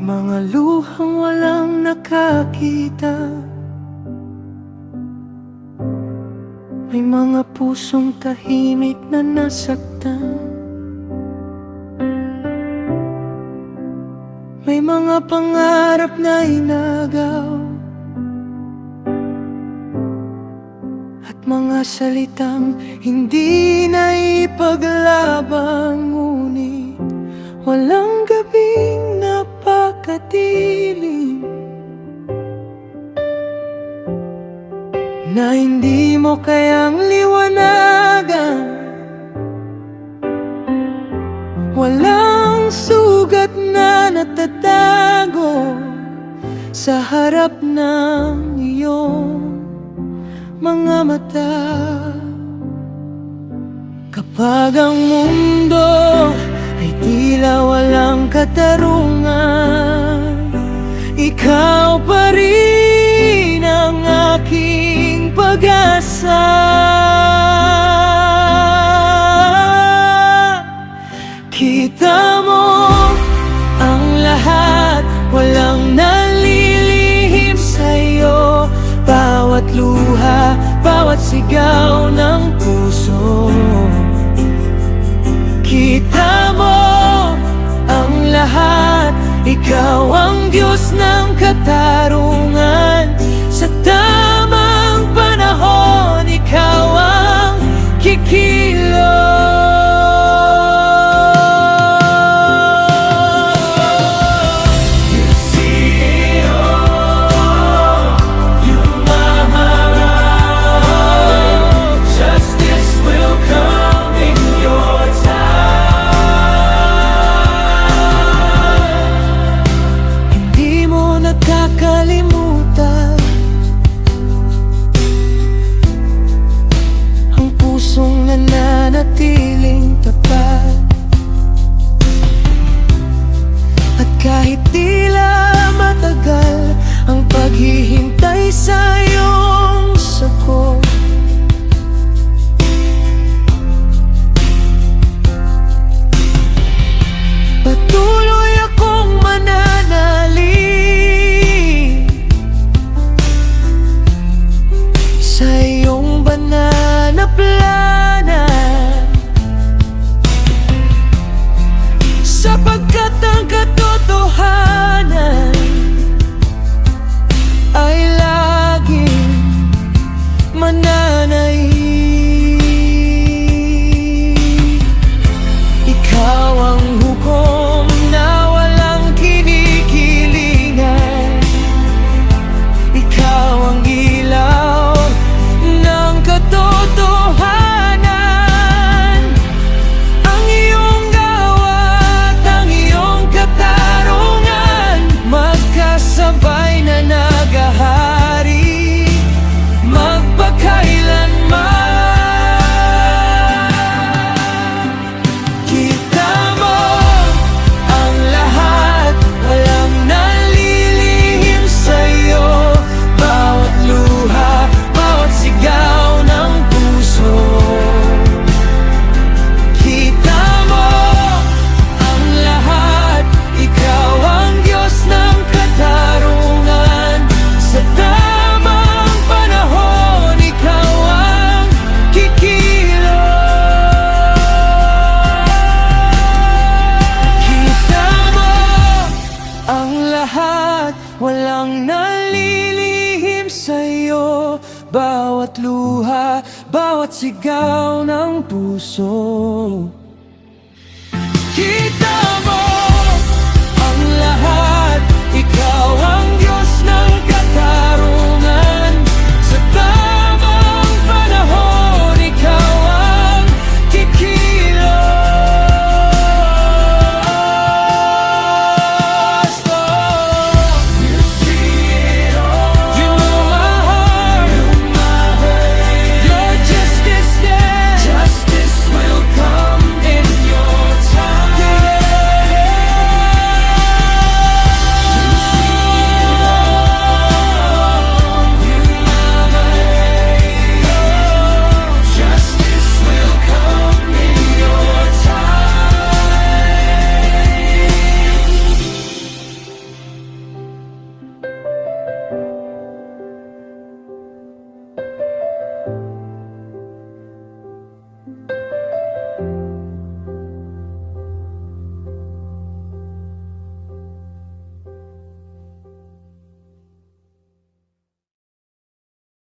mga luhang walang nakakita. May mga pusong tahimik na nasaktan. May mga pangarap na inagaw, at mga salitang hindi na ipaglaban. Ngunit walang gabing napakadilim na hindi mo kayang liwanagan. Walang sugat na natatago sa harap ng iyong mga mata. Kapag ang mundo ay tila walang katarungan, ikaw pa rin ang aking pag-asa. Kita mo ang lahat, walang nalilihim sa'yo. Bawat luha, bawat sigaw ng puso. Kita mo ang lahat, ikaw ang Diyos ng katarungan. Sa tamang panahon, ikaw ang kikilos. Nakakalimutan ang pusong nananatiling tapat. At kahit tila matagal ang paghihintay sa iyong sagot, patuloy akong mananalig sa iyong banal na plana, sapagkat ang katotohanan ay laging mananaig. Ikaw ang hukom na walang kinikilingan. Ikaw ang ilaw ng katotohanan. Ang iyong gawat, ang iyong katarungan, magkasabay na naghahari magpakailanman. Kita mo ang lahat, walang nalilihim sa'yo. Bawat luha, bawat sigaw ng puso. Kita mo ang lahat, ikaw ang Diyos ng katarungan. Sa tamang panahon, ikaw ang kikilos. Kita mo ang lahat, walang nalilihim sa'yo. Bawat luha, bawat sigaw ng puso. Kita